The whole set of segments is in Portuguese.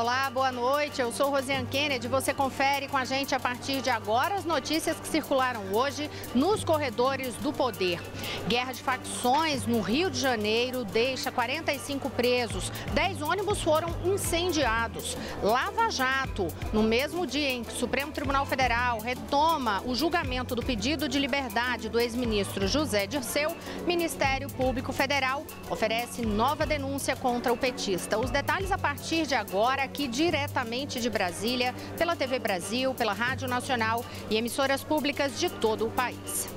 Olá, boa noite. Eu sou Rosiane Kennedy. Você confere com a gente a partir de agora as notícias que circularam hoje nos corredores do poder. Guerra de facções no Rio de Janeiro deixa 45 presos. 10 ônibus foram incendiados. Lava Jato, no mesmo dia em que o Supremo Tribunal Federal retoma o julgamento do pedido de liberdade do ex-ministro José Dirceu, Ministério Público Federal oferece nova denúncia contra o petista. Os detalhes a partir de agora, aqui diretamente de Brasília, pela TV Brasil, pela Rádio Nacional e emissoras públicas de todo o país.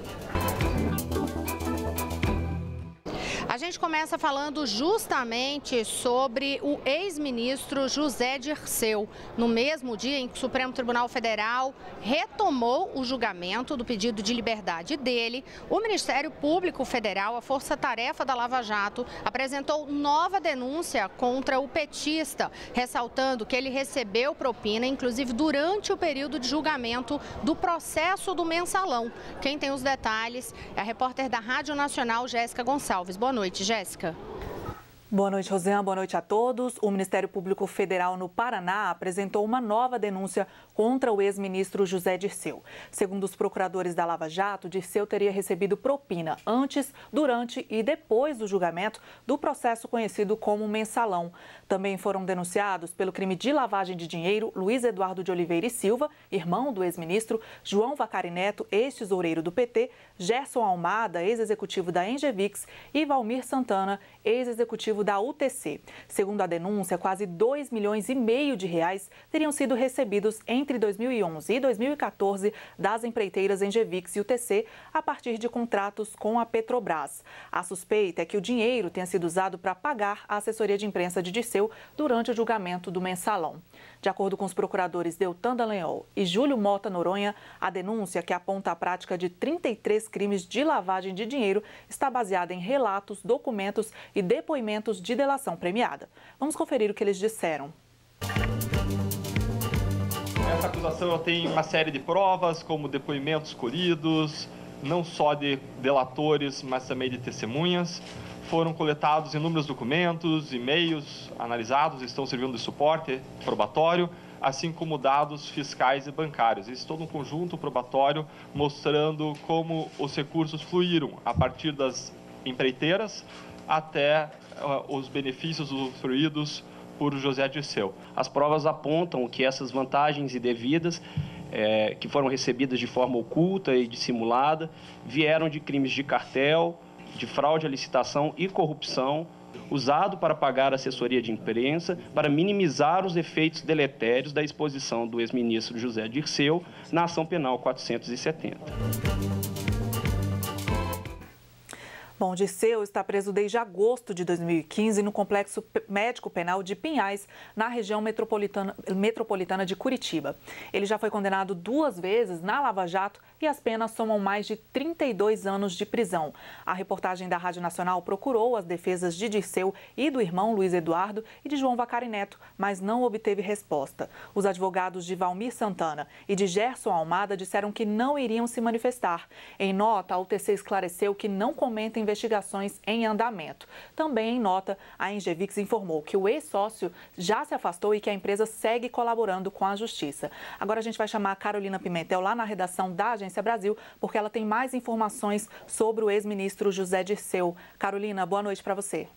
A gente começa falando justamente sobre o ex-ministro José Dirceu. No mesmo dia em que o Supremo Tribunal Federal retomou o julgamento do pedido de liberdade dele, o Ministério Público Federal, a Força-Tarefa da Lava Jato, apresentou nova denúncia contra o petista, ressaltando que ele recebeu propina, inclusive durante o período de julgamento do processo do mensalão. Quem tem os detalhes é a repórter da Rádio Nacional, Jéssica Gonçalves. Boa noite, Jéssica. Boa noite, Rosiane. Boa noite a todos. O Ministério Público Federal no Paraná apresentou uma nova denúncia contra o ex-ministro José Dirceu. Segundo os procuradores da Lava Jato, Dirceu teria recebido propina antes, durante e depois do julgamento do processo conhecido como mensalão. Também foram denunciados pelo crime de lavagem de dinheiro Luiz Eduardo de Oliveira e Silva, irmão do ex-ministro, João Vacari Neto, ex-tesoureiro do PT, Gerson Almada, ex-executivo da Engevix, e Valmir Santana, ex-executivo da UTC. Segundo a denúncia, quase 2,5 milhões de reais teriam sido recebidos entre 2011 e 2014 das empreiteiras Engevix e UTC a partir de contratos com a Petrobras. A suspeita é que o dinheiro tenha sido usado para pagar a assessoria de imprensa de Dirceu durante o julgamento do mensalão. De acordo com os procuradores Deltan Dallagnol e Júlio Mota Noronha, a denúncia, que aponta a prática de 33 crimes de lavagem de dinheiro, está baseada em relatos, documentos e depoimentos de delação premiada. Vamos conferir o que eles disseram. Essa acusação tem uma série de provas, como depoimentos colhidos, não só de delatores, mas também de testemunhas. Foram coletados inúmeros documentos, e-mails analisados, estão servindo de suporte probatório, assim como dados fiscais e bancários. Isso todo um conjunto probatório mostrando como os recursos fluíram a partir das empreiteiras até os benefícios usufruídos por José Dirceu. As provas apontam que essas vantagens indevidas, que foram recebidas de forma oculta e dissimulada, vieram de crimes de cartel, de fraude à licitação e corrupção, usado para pagar assessoria de imprensa, para minimizar os efeitos deletérios da exposição do ex-ministro José Dirceu na ação penal 470. Bom, Dirceu está preso desde agosto de 2015 no Complexo Médico Penal de Pinhais, na região metropolitana de Curitiba. Ele já foi condenado 2 vezes na Lava Jato e as penas somam mais de 32 anos de prisão. A reportagem da Rádio Nacional procurou as defesas de Dirceu e do irmão Luiz Eduardo e de João Vacari Neto, mas não obteve resposta. Os advogados de Valmir Santana e de Gerson Almada disseram que não iriam se manifestar. Em nota, a UTC esclareceu que não comenta investigações em andamento. Também em nota, a Engevix informou que o ex-sócio já se afastou e que a empresa segue colaborando com a Justiça. Agora a gente vai chamar a Carolina Pimentel lá na redação da Agência Brasil, porque ela tem mais informações sobre o ex-ministro José Dirceu. Carolina, boa noite para você.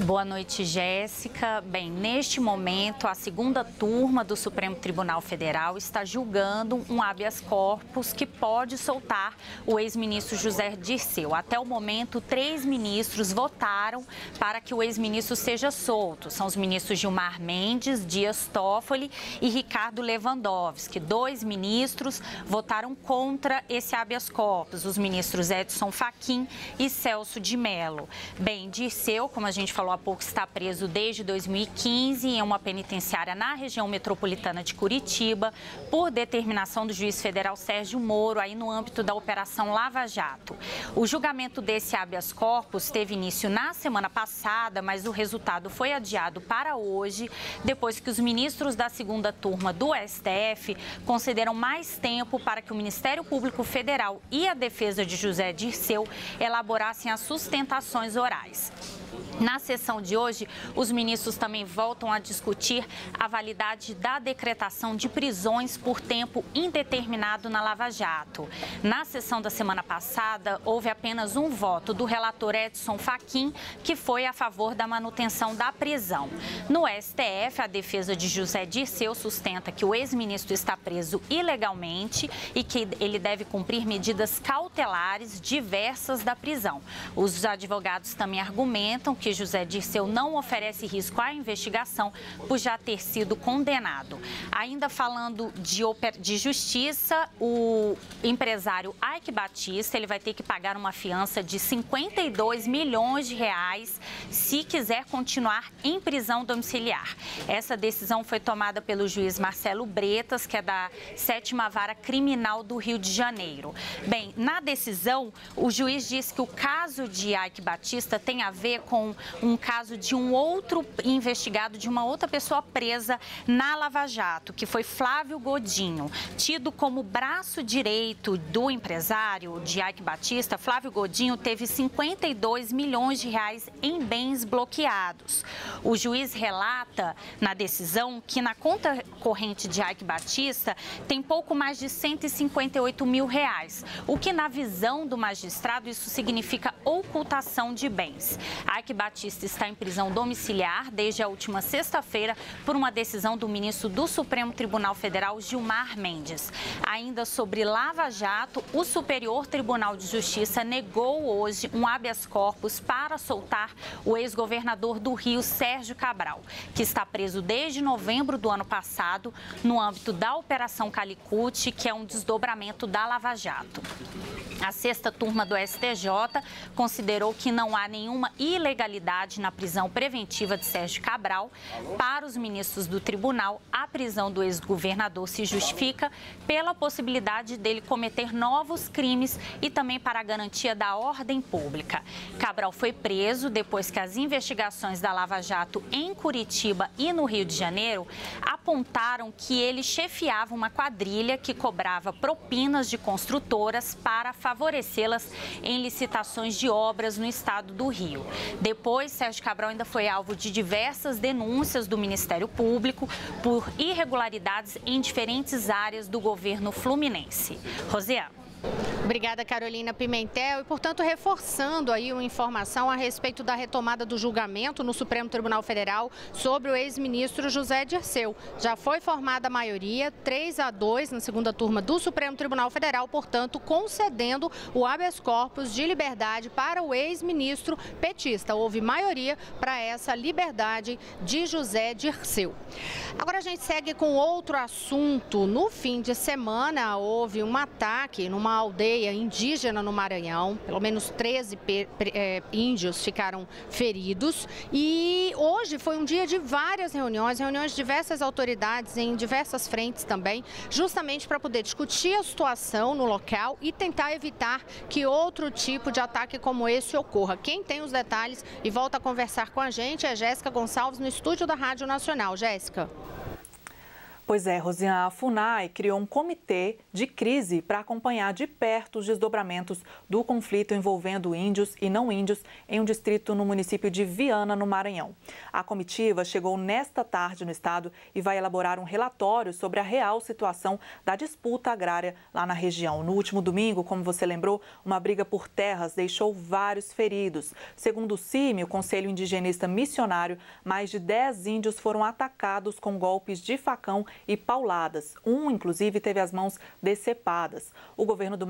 Boa noite, Jéssica. Bem, neste momento, a segunda turma do Supremo Tribunal Federal está julgando um habeas corpus que pode soltar o ex-ministro José Dirceu. Até o momento, 3 ministros votaram para que o ex-ministro seja solto. São os ministros Gilmar Mendes, Dias Toffoli e Ricardo Lewandowski. 2 ministros votaram contra esse habeas corpus, os ministros Edson Fachin e Celso de Mello. Bem, Dirceu, como a gente falou há pouco, está preso desde 2015 em uma penitenciária na região metropolitana de Curitiba por determinação do juiz federal Sérgio Moro, aí no âmbito da Operação Lava Jato. O julgamento desse habeas corpus teve início na semana passada, mas o resultado foi adiado para hoje, depois que os ministros da segunda turma do STF concederam mais tempo para que o Ministério Público Federal e a defesa de José Dirceu elaborassem as sustentações orais. Na sessão de hoje, os ministros também voltam a discutir a validade da decretação de prisões por tempo indeterminado na Lava Jato. Na sessão da semana passada, houve apenas um voto do relator Edson Fachin, que foi a favor da manutenção da prisão. No STF, a defesa de José Dirceu sustenta que o ex-ministro está preso ilegalmente e que ele deve cumprir medidas cautelares diversas da prisão. Os advogados também argumentam que José Dirceu não oferece risco à investigação por já ter sido condenado. Ainda falando de justiça, o empresário Eike Batista ele vai ter que pagar uma fiança de 52 milhões de reais se quiser continuar em prisão domiciliar. Essa decisão foi tomada pelo juiz Marcelo Bretas, que é da 7ª Vara Criminal do Rio de Janeiro. Bem, na decisão, o juiz disse que o caso de Eike Batista tem a ver com um caso de um outro investigado, de uma outra pessoa presa na Lava Jato, que foi Flávio Godinho. Tido como braço direito do empresário de Eike Batista, Flávio Godinho teve 52 milhões de reais em bens bloqueados. O juiz relata na decisão que na conta corrente de Eike Batista tem pouco mais de 158 mil reais, o que na visão do magistrado isso significa ocultação de bens. Eike Batista está em prisão domiciliar desde a última sexta-feira por uma decisão do ministro do Supremo Tribunal Federal, Gilmar Mendes. Ainda sobre Lava Jato, o Superior Tribunal de Justiça negou hoje um habeas corpus para soltar o ex-governador do Rio, Sérgio Cabral, que está preso desde novembro do ano passado no âmbito da Operação Calicut, que é um desdobramento da Lava Jato. A 6ª turma do STJ considerou que não há nenhuma ilegalidade na prisão preventiva de Sérgio Cabral. Para os ministros do tribunal, a prisão do ex-governador se justifica pela possibilidade dele cometer novos crimes e também para a garantia da ordem pública. Cabral foi preso depois que as investigações da Lava Jato em Curitiba e no Rio de Janeiro apontaram que ele chefiava uma quadrilha que cobrava propinas de construtoras para favorecê-las em licitações de obras no estado do Rio. Depois, Sérgio Cabral ainda foi alvo de diversas denúncias do Ministério Público por irregularidades em diferentes áreas do governo fluminense. Rosiane. Obrigada, Carolina Pimentel. E, portanto, reforçando aí uma informação a respeito da retomada do julgamento no Supremo Tribunal Federal sobre o ex-ministro José Dirceu. Já foi formada a maioria, 3-2 na segunda turma do Supremo Tribunal Federal, portanto, concedendo o habeas corpus de liberdade para o ex-ministro petista. Houve maioria para essa liberdade de José Dirceu. Agora a gente segue com outro assunto. No fim de semana, houve um ataque numa aldeia indígena no Maranhão. Pelo menos 13 índios ficaram feridos. E hoje foi um dia de várias reuniões de diversas autoridades em diversas frentes também, justamente para poder discutir a situação no local e tentar evitar que outro tipo de ataque como esse ocorra. Quem tem os detalhes e volta a conversar com a gente é Jéssica Gonçalves, no estúdio da Rádio Nacional. Jéssica. Pois é, Rosiane, a FUNAI criou um comitê de crise para acompanhar de perto os desdobramentos do conflito envolvendo índios e não índios em um distrito no município de Viana, no Maranhão. A comitiva chegou nesta tarde no estado e vai elaborar um relatório sobre a real situação da disputa agrária lá na região. No último domingo, como você lembrou, uma briga por terras deixou vários feridos. Segundo o CIMI, o Conselho Indigenista Missionário, mais de 10 índios foram atacados com golpes de facão e pauladas. Um, inclusive, teve as mãos decepadas. O governo do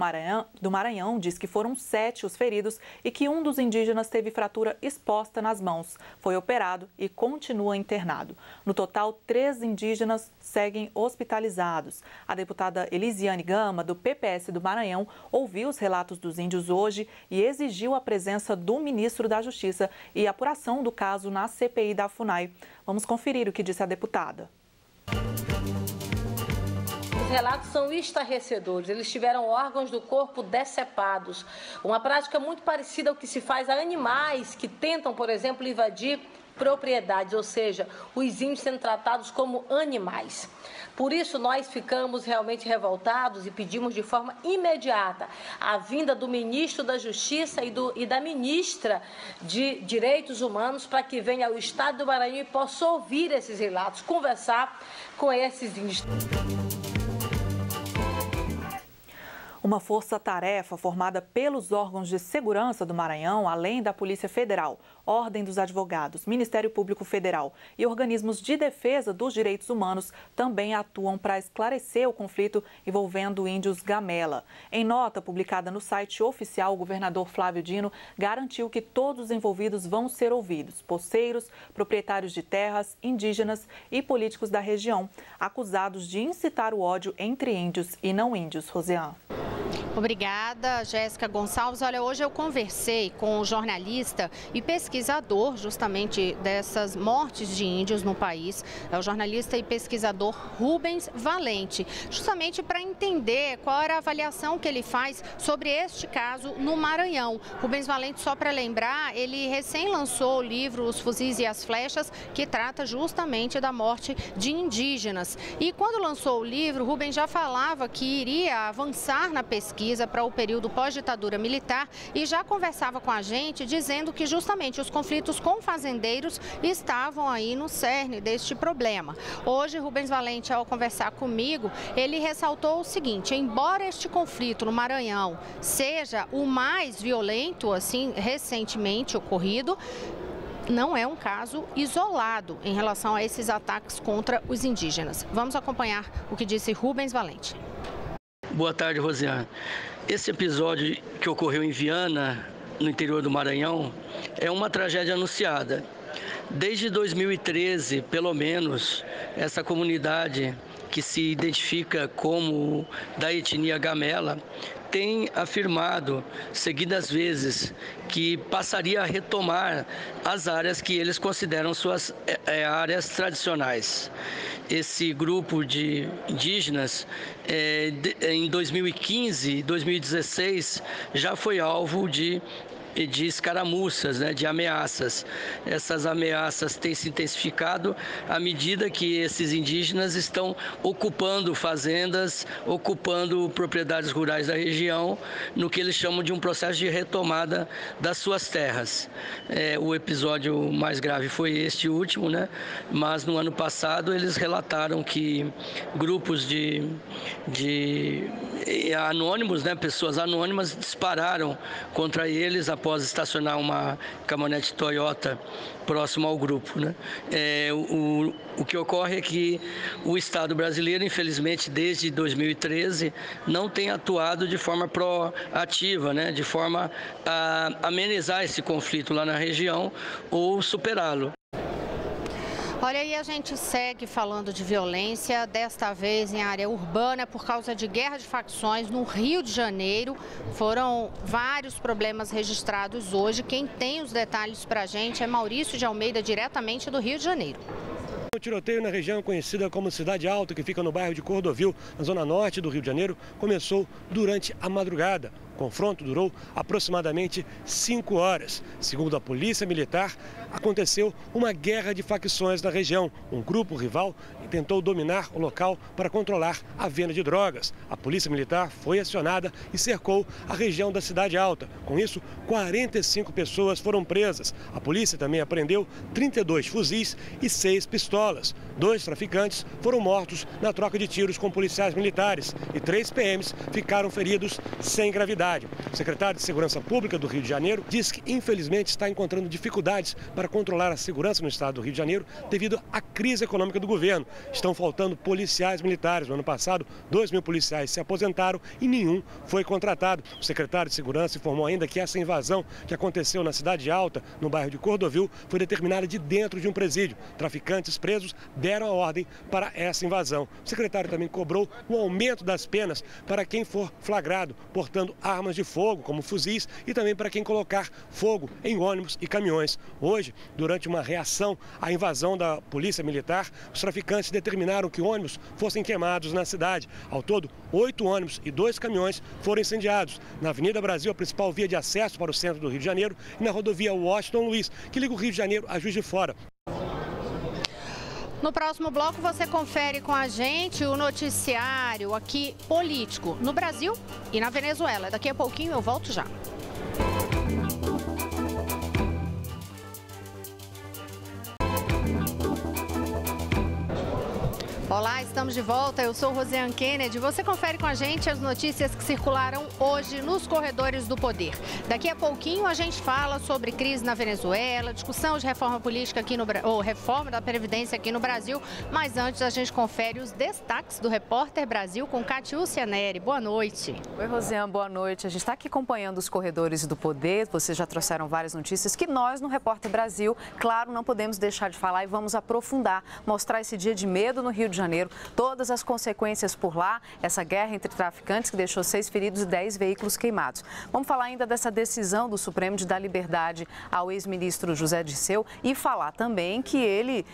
Maranhão diz que foram 7 os feridos e que um dos indígenas teve fratura exposta nas mãos. Foi operado e continua internado. No total, 3 indígenas seguem hospitalizados. A deputada Elisiane Gama, do PPS do Maranhão, ouviu os relatos dos índios hoje e exigiu a presença do ministro da Justiça e a apuração do caso na CPI da FUNAI. Vamos conferir o que disse a deputada. Os relatos são estarrecedores. Eles tiveram órgãos do corpo decepados. Uma prática muito parecida ao que se faz a animais que tentam, por exemplo, invadir propriedades, ou seja, os índios sendo tratados como animais. Por isso, nós ficamos realmente revoltados e pedimos de forma imediata a vinda do ministro da Justiça e da ministra de Direitos Humanos para que venha ao estado do Maranhão e possa ouvir esses relatos, conversar com esses índios. Uma força-tarefa formada pelos órgãos de segurança do Maranhão, além da Polícia Federal, Ordem dos Advogados, Ministério Público Federal e organismos de defesa dos direitos humanos também atuam para esclarecer o conflito envolvendo índios Gamela. Em nota publicada no site oficial, o governador Flávio Dino garantiu que todos os envolvidos vão ser ouvidos: poceiros, proprietários de terras, indígenas e políticos da região, acusados de incitar o ódio entre índios e não índios. Rosiane. Obrigada, Jéssica Gonçalves. Olha, hoje eu conversei com o jornalista e pesquisador justamente dessas mortes de índios no país. É o jornalista e pesquisador Rubens Valente, justamente para entender qual era a avaliação que ele faz sobre este caso no Maranhão. Rubens Valente, só para lembrar, ele recém lançou o livro Os Fuzis e as Flechas, que trata justamente da morte de indígenas. E quando lançou o livro, Rubens já falava que iria avançar na pesquisa para o período pós-ditadura militar e já conversava com a gente dizendo que justamente os conflitos com fazendeiros estavam aí no cerne deste problema. Hoje, Rubens Valente, ao conversar comigo, ele ressaltou o seguinte: embora este conflito no Maranhão seja o mais violento, assim, recentemente ocorrido, não é um caso isolado em relação a esses ataques contra os indígenas. Vamos acompanhar o que disse Rubens Valente. Boa tarde, Rosiane. Esse episódio que ocorreu em Viana, no interior do Maranhão, é uma tragédia anunciada. Desde 2013, pelo menos, essa comunidade que se identifica como da etnia Gamela tem afirmado seguidas vezes que passaria a retomar as áreas que eles consideram suas áreas tradicionais. Esse grupo de indígenas, em 2015 e 2016, já foi alvo de escaramuças, de ameaças. Essas ameaças têm se intensificado à medida que esses indígenas estão ocupando fazendas, ocupando propriedades rurais da região, no que eles chamam de um processo de retomada das suas terras. O episódio mais grave foi este último, mas no ano passado eles relataram que grupos de anônimos, pessoas anônimas, dispararam contra eles após estacionar uma caminhonete Toyota próximo ao grupo. O que ocorre é que o Estado brasileiro, infelizmente, desde 2013, não tem atuado de forma proativa, de forma a amenizar esse conflito lá na região ou superá-lo. Olha, e a gente segue falando de violência, desta vez em área urbana, por causa de guerra de facções no Rio de Janeiro. Foram vários problemas registrados hoje. Quem tem os detalhes para a gente é Maurício de Almeida, diretamente do Rio de Janeiro. O tiroteio na região conhecida como Cidade Alta, que fica no bairro de Cordovil, na zona norte do Rio de Janeiro, começou durante a madrugada. O confronto durou aproximadamente 5 horas. Segundo a Polícia Militar, aconteceu uma guerra de facções na região. Um grupo rival tentou dominar o local para controlar a venda de drogas. A Polícia Militar foi acionada e cercou a região da Cidade Alta. Com isso, 45 pessoas foram presas. A polícia também apreendeu 32 fuzis e 6 pistolas. 2 traficantes foram mortos na troca de tiros com policiais militares e 3 PMs ficaram feridos sem gravidade. O secretário de Segurança Pública do Rio de Janeiro diz que, infelizmente, está encontrando dificuldades para controlar a segurança no estado do Rio de Janeiro devido à crise econômica do governo. Estão faltando policiais militares. No ano passado, 2.000 policiais se aposentaram e nenhum foi contratado. O secretário de Segurança informou ainda que essa invasão que aconteceu na Cidade Alta, no bairro de Cordovil, foi determinada de dentro de um presídio. Traficantes presos deram a ordem para essa invasão. O secretário também cobrou o aumento das penas para quem for flagrado portando armas de fogo, como fuzis, e também para quem colocar fogo em ônibus e caminhões. Hoje, durante uma reação à invasão da Polícia Militar, os traficantes determinaram que ônibus fossem queimados na cidade. Ao todo, 8 ônibus e 2 caminhões foram incendiados na Avenida Brasil, a principal via de acesso para o centro do Rio de Janeiro, e na rodovia Washington Luiz, que liga o Rio de Janeiro a Juiz de Fora. No próximo bloco você confere com a gente o noticiário aqui político no Brasil e na Venezuela. Daqui a pouquinho eu volto já. Olá, estamos de volta. Eu sou Rosiane Kennedy. Você confere com a gente as notícias que circularam hoje nos corredores do poder. Daqui a pouquinho a gente fala sobre crise na Venezuela, discussão de reforma política aqui no ou reforma da Previdência aqui no Brasil. Mas antes a gente confere os destaques do Repórter Brasil com Catiúcia Neri. Boa noite. Oi, Rosiane, boa noite. A gente está aqui acompanhando os corredores do poder. Vocês já trouxeram várias notícias que nós no Repórter Brasil, claro, não podemos deixar de falar e vamos aprofundar, mostrar esse dia de medo no Rio de Janeiro, todas as consequências por lá, essa guerra entre traficantes que deixou 6 feridos e 10 veículos queimados. Vamos falar ainda dessa decisão do Supremo de dar liberdade ao ex-ministro José Dirceu e falar também que ele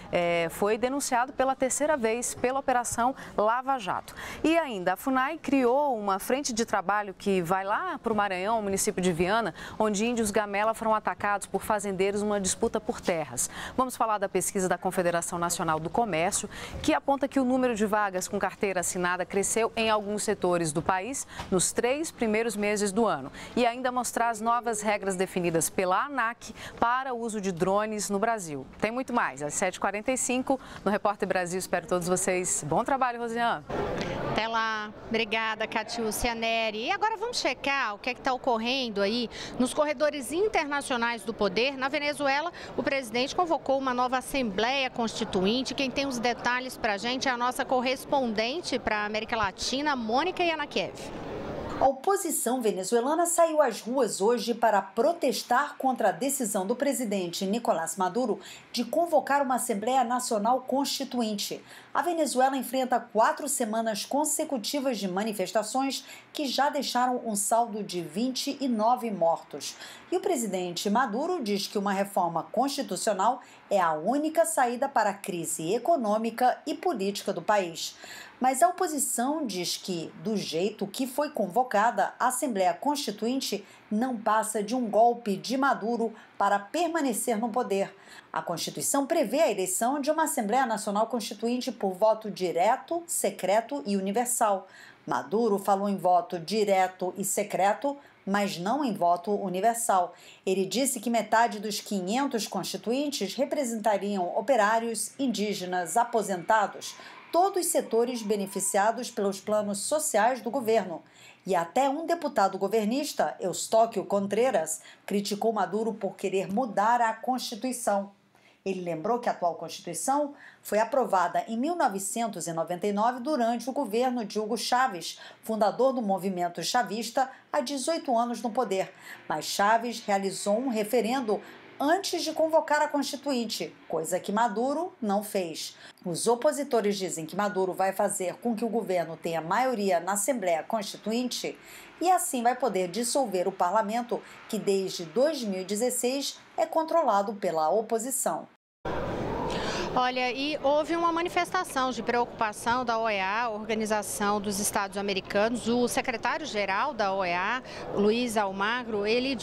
foi denunciado pela 3ª vez pela Operação Lava Jato. E ainda, a FUNAI criou uma frente de trabalho que vai lá para o Maranhão, município de Viana, onde índios gamela foram atacados por fazendeiros numa disputa por terras. Vamos falar da pesquisa da Confederação Nacional do Comércio, que aponta que o número de vagas com carteira assinada cresceu em alguns setores do país nos 3 primeiros meses do ano. E ainda mostrar as novas regras definidas pela ANAC para o uso de drones no Brasil. Tem muito mais, às 7h45 no Repórter Brasil. Espero todos vocês. Bom trabalho, Rosiane. Até lá. Obrigada, Catiúcia Neri. E agora vamos checar o que é que está ocorrendo aí nos corredores internacionais do poder. Na Venezuela, o presidente convocou uma nova Assembleia Constituinte. Quem tem os detalhes para a gente é a nossa correspondente para a América Latina, Mônica Yanakiev. A oposição venezuelana saiu às ruas hoje para protestar contra a decisão do presidente Nicolás Maduro de convocar uma Assembleia Nacional Constituinte. A Venezuela enfrenta 4 semanas consecutivas de manifestações que já deixaram um saldo de 29 mortos. E o presidente Maduro diz que uma reforma constitucional é a única saída para a crise econômica e política do país. Mas a oposição diz que, do jeito que foi convocada, a Assembleia Constituinte não passa de um golpe de Maduro para permanecer no poder. A Constituição prevê a eleição de uma Assembleia Nacional Constituinte por voto direto, secreto e universal. Maduro falou em voto direto e secreto, mas não em voto universal. Ele disse que metade dos 500 constituintes representariam operários, indígenas, aposentados, todos os setores beneficiados pelos planos sociais do governo. E até um deputado governista, Eustóquio Contreras, criticou Maduro por querer mudar a Constituição. Ele lembrou que a atual Constituição foi aprovada em 1999 durante o governo de Hugo Chávez, fundador do movimento chavista, há 18 anos no poder. Mas Chávez realizou um referendo antes de convocar a Constituinte, coisa que Maduro não fez. Os opositores dizem que Maduro vai fazer com que o governo tenha maioria na Assembleia Constituinte e assim vai poder dissolver o parlamento, que desde 2016 é controlado pela oposição. Olha, e houve uma manifestação de preocupação da OEA, Organização dos Estados Americanos. O secretário-geral da OEA, Luiz Almagro, ele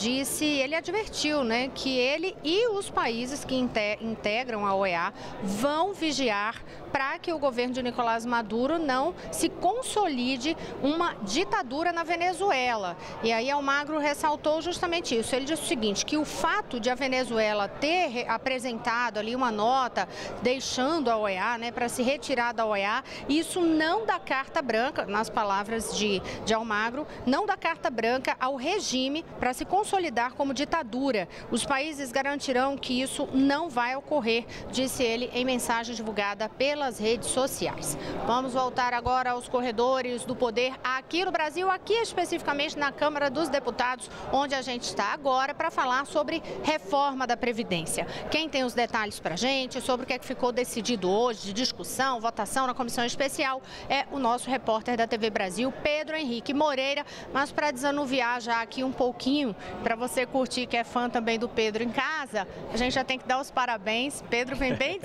advertiu, né, que ele e os países que integram a OEA vão vigiar para que o governo de Nicolás Maduro não se consolide uma ditadura na Venezuela. E aí Almagro ressaltou justamente isso. Ele disse o seguinte, que o fato de a Venezuela ter apresentado ali uma nota deixando a OEA, né, para se retirar da OEA, isso não dá carta branca, nas palavras de Almagro, não dá carta branca ao regime para se consolidar como ditadura. Os países garantirão que isso não vai ocorrer, disse ele em mensagem divulgada pela pelas redes sociais. Vamos voltar agora aos corredores do poder aqui no Brasil, aqui especificamente na Câmara dos Deputados, onde a gente está agora para falar sobre reforma da Previdência. Quem tem os detalhes para a gente sobre o que é que ficou decidido hoje, de discussão, votação na comissão especial, é o nosso repórter da TV Brasil, Pedro Henrique Moreira. Mas para desanuviar já aqui um pouquinho, para você curtir que é fã também do Pedro em casa, a gente já tem que dar os parabéns. Pedro vem bem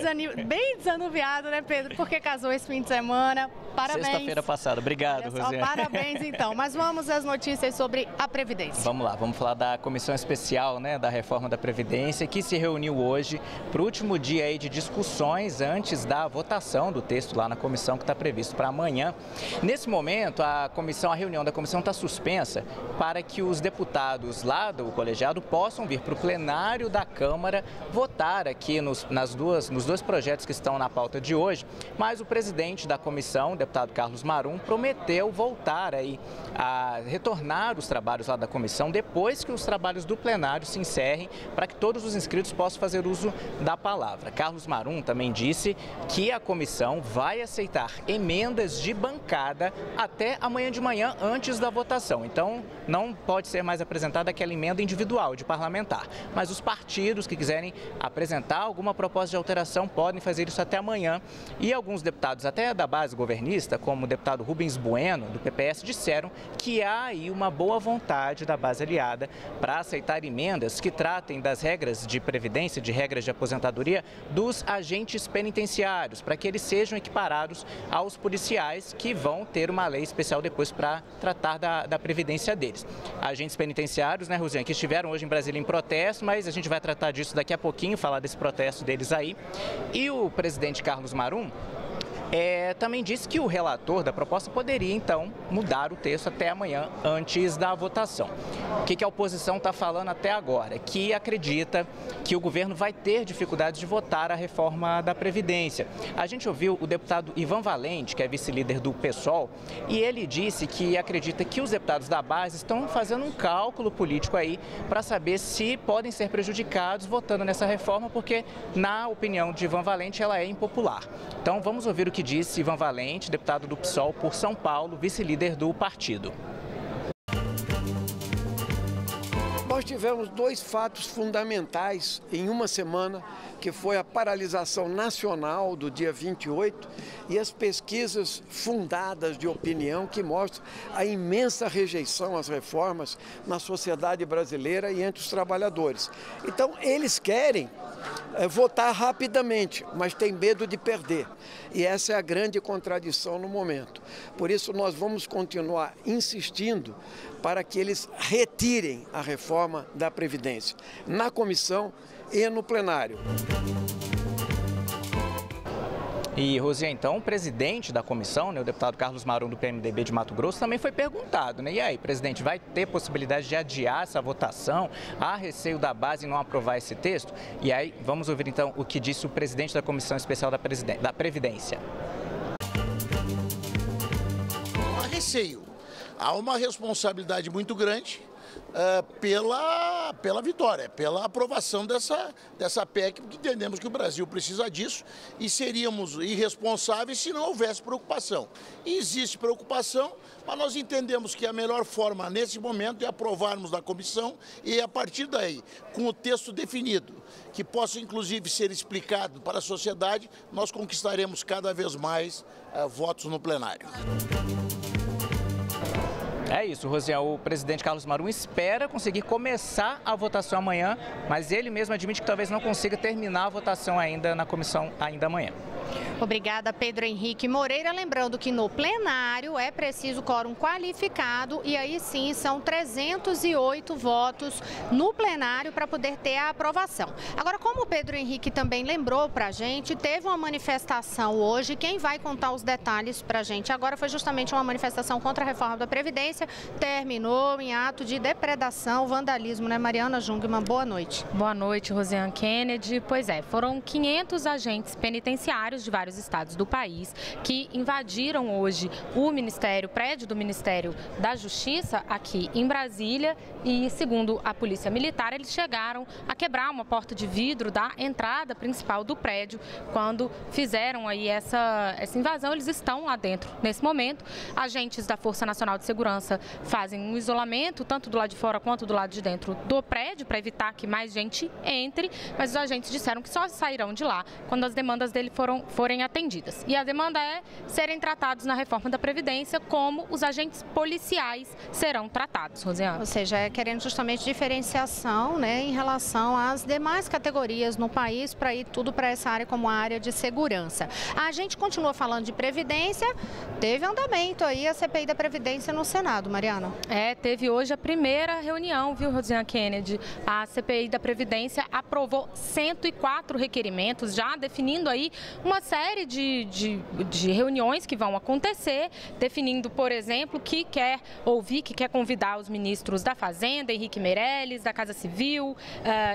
desanuviado, né, Pedro? Porque casou esse fim de semana. Parabéns. Sexta-feira passada. Obrigado, Rosiane. Parabéns, então. Mas vamos às notícias sobre a Previdência. Vamos lá, vamos falar da comissão especial, né, da reforma da Previdência, que se reuniu hoje para o último dia aí de discussões antes da votação do texto lá na comissão, que está previsto para amanhã. Nesse momento, a reunião da comissão está suspensa para que os deputados lá do colegiado possam vir para o plenário da Câmara votar aqui nos dois projetos que estão na pauta de hoje. Mas o presidente da comissão, o deputado Carlos Marum, prometeu voltar aí a retornar os trabalhos lá da comissão depois que os trabalhos do plenário se encerrem, para que todos os inscritos possam fazer uso da palavra. Carlos Marum também disse que a comissão vai aceitar emendas de bancada até amanhã de manhã, antes da votação. Então, não pode ser mais apresentada aquela emenda individual de parlamentar. Mas os partidos que quiserem apresentar alguma proposta de alteração podem fazer isso até amanhã. E alguns deputados, até da base governista, como o deputado Rubens Bueno, do PPS, disseram que há aí uma boa vontade da base aliada para aceitar emendas que tratem das regras de previdência, de regras de aposentadoria dos agentes penitenciários, para que eles sejam equiparados aos policiais, que vão ter uma lei especial depois para tratar da previdência deles. Agentes penitenciários, né, Rosiane, que estiveram hoje em Brasília em protesto, mas a gente vai tratar disso daqui a pouquinho, falar desse protesto deles aí. E o presidente Carlos Marum também disse que o relator da proposta poderia, então, mudar o texto até amanhã, antes da votação. O que a oposição está falando até agora? Que acredita que o governo vai ter dificuldades de votar a reforma da Previdência. A gente ouviu o deputado Ivan Valente, que é vice-líder do PSOL, e ele disse que acredita que os deputados da base estão fazendo um cálculo político aí para saber se podem ser prejudicados votando nessa reforma, porque, na opinião de Ivan Valente, ela é impopular. Então, vamos ouvir o que disse Ivan Valente, deputado do PSOL por São Paulo, vice-líder do partido. Nós tivemos dois fatos fundamentais em uma semana, que foi a paralisação nacional do dia 28 e as pesquisas fundadas de opinião que mostram a imensa rejeição às reformas na sociedade brasileira e entre os trabalhadores. Então, eles querem votar rapidamente, mas tem medo de perder. E essa é a grande contradição no momento. Por isso, nós vamos continuar insistindo para que eles retirem a reforma da Previdência na comissão e no plenário. E, Rosiane, então, o presidente da comissão, né, o deputado Carlos Marum, do PMDB de Mato Grosso, também foi perguntado, né? E aí, presidente, vai ter possibilidade de adiar essa votação? Há receio da base em não aprovar esse texto? E aí, vamos ouvir, então, o que disse o presidente da Comissão Especial da Previdência. Há receio. Há uma responsabilidade muito grande pela vitória, pela aprovação dessa PEC, porque entendemos que o Brasil precisa disso e seríamos irresponsáveis se não houvesse preocupação. E existe preocupação, mas nós entendemos que a melhor forma nesse momento é aprovarmos na comissão e a partir daí, com o texto definido, que possa inclusive ser explicado para a sociedade, nós conquistaremos cada vez mais votos no plenário. É isso, Rosiane. O presidente Carlos Marum espera conseguir começar a votação amanhã, mas ele mesmo admite que talvez não consiga terminar a votação ainda na comissão ainda amanhã. Obrigada, Pedro Henrique Moreira. Lembrando que no plenário é preciso quórum qualificado e aí sim são 308 votos no plenário para poder ter a aprovação. Agora, como o Pedro Henrique também lembrou para a gente, teve uma manifestação hoje. Quem vai contar os detalhes para a gente agora foi justamente uma manifestação contra a reforma da Previdência polícia terminou em ato de depredação, vandalismo, né, Mariana Jungmann? Boa noite. Boa noite, Rosiane Kennedy. Pois é, foram 500 agentes penitenciários de vários estados do país que invadiram hoje o prédio do Ministério da Justiça aqui em Brasília e, segundo a Polícia Militar, eles chegaram a quebrar uma porta de vidro da entrada principal do prédio. Quando fizeram aí essa invasão, eles estão lá dentro. Nesse momento, agentes da Força Nacional de Segurança fazem um isolamento, tanto do lado de fora quanto do lado de dentro do prédio, para evitar que mais gente entre, mas os agentes disseram que só sairão de lá quando as demandas dele forem atendidas. E a demanda é serem tratados na reforma da Previdência como os agentes policiais serão tratados, Rosiane. Ou seja, querendo justamente diferenciação, né, em relação às demais categorias no país, para ir tudo para essa área como a área de segurança. A gente continua falando de Previdência, teve andamento aí a CPI da Previdência no Senado, Mariana. Teve hoje a primeira reunião, viu, Rosiane Kennedy? A CPI da Previdência aprovou 104 requerimentos, já definindo aí uma série de reuniões que vão acontecer, definindo, por exemplo, que quer convidar os ministros da Fazenda, Henrique Meirelles, da Casa Civil,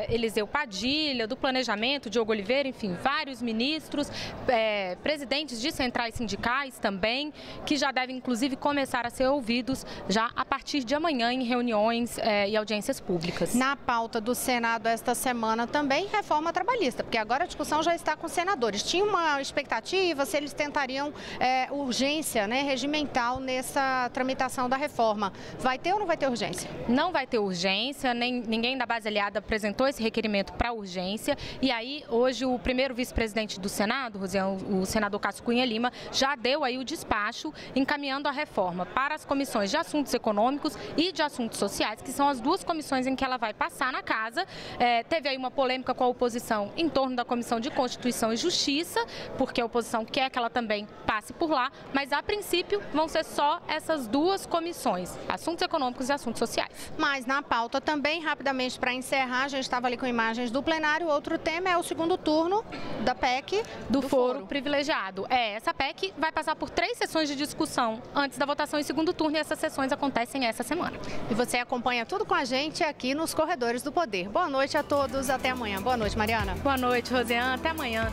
Eliseu Padilha, do Planejamento, Diogo Oliveira, enfim, vários ministros, presidentes de centrais sindicais também, que já devem, inclusive, começar a ser ouvidos já a partir de amanhã em reuniões e audiências públicas. Na pauta do Senado esta semana também reforma trabalhista, porque agora a discussão já está com os senadores. Tinha uma expectativa se eles tentariam urgência, né, regimental nessa tramitação da reforma. Vai ter ou não vai ter urgência? Não vai ter urgência, ninguém da base aliada apresentou esse requerimento para urgência. E aí, hoje, o primeiro vice-presidente do Senado, o senador Cássio Cunha Lima, já deu aí o despacho encaminhando a reforma para as comissões de assuntos econômicos e de assuntos sociais, que são as duas comissões em que ela vai passar na casa. Teve aí uma polêmica com a oposição em torno da Comissão de Constituição e Justiça, porque a oposição quer que ela também passe por lá, mas a princípio vão ser só essas duas comissões, assuntos econômicos e assuntos sociais. Mas na pauta também, rapidamente para encerrar, a gente estava ali com imagens do plenário, outro tema é o segundo turno da PEC do foro privilegiado. Essa PEC vai passar por 3 sessões de discussão antes da votação em segundo turno e essas sessões acontecem essa semana. E você acompanha tudo com a gente aqui nos Corredores do Poder. Boa noite a todos, até amanhã. Boa noite, Mariana. Boa noite, Rosiane, até amanhã.